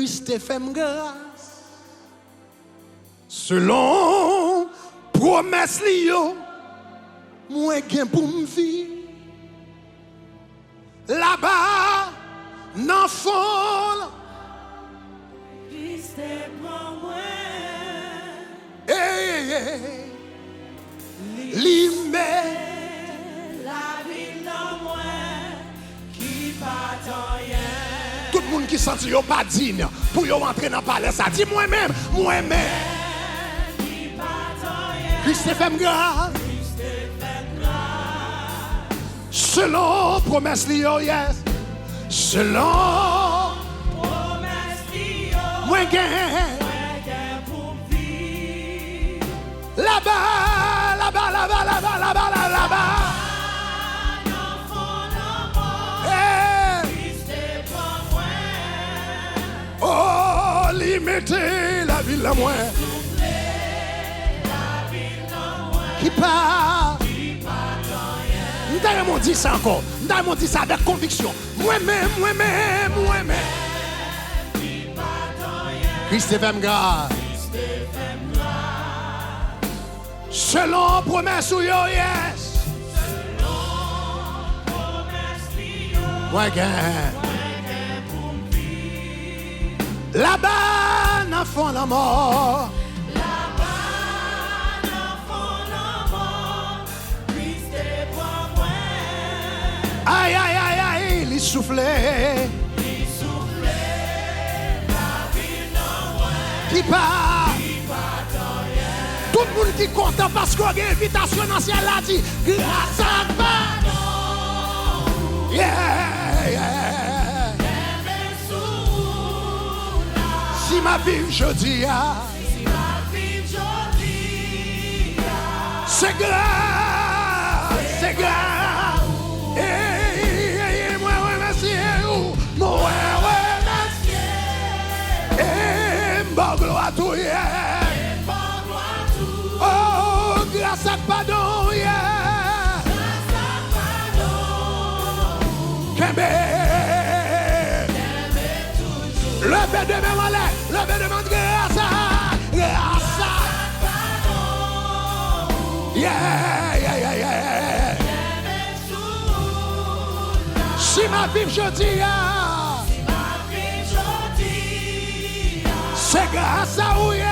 Kris te fè'm grâce. Selon pwomès liyo, mwen gen pou m'vi. Laba, nan fol. Kris te pran mwen. Li met lavi'l nan mwen, ki padon yen. tout le monde qui sent yo pas digne pour yo entrer dans palais ça dit moi-même Kris te fè'm grâce. Selon pwomès liyo, yes. Selon Pwomès liyo, mwen gen pou m'vi. Laba, laba, laba, laba, laba, laba. Oh, li mette lavi'l la mwen. Qui part. Nous dit ça encore. Nous dit ça avec conviction. Moi-même. Kris te fè'm grâce. Selon pwomès ou yo, yes. Mwen gen. Laba, nan fon la mort. Aïe, aïe, aïe, aïe, li souffle. Qui part. Tout le monde qui est content parce qu'on a une invitation dans le ciel a dit grâce à padon. Yeah. Si ma vie jodi, c'est grâce, c'est grâce. Glwa tout, yeah. Oh, grâce à padon, yeah. Kenbe'm. Levez de même en l'air, levez de même grâce à padon. Yeah. Si ma vie jodi, c'est grâce à vous, yeah.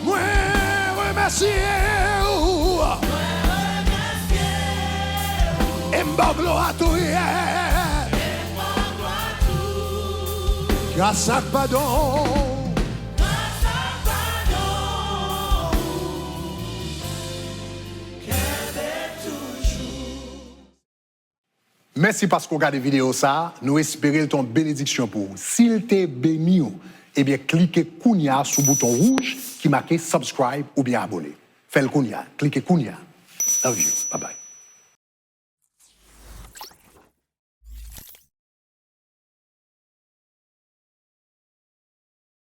Mwen remèsye ou. Et m'boglo à tout, yeah. Grâce à padon. Merci parce qu'on regarde la vidéo ça. Nous espérons ton bénédiction pour vous. S'il t'est béni, eh bien, cliquez kounya sur le bouton rouge qui marque subscribe ou bien abonner. Faites le kounya, cliquez kounya. Love you. Bye bye.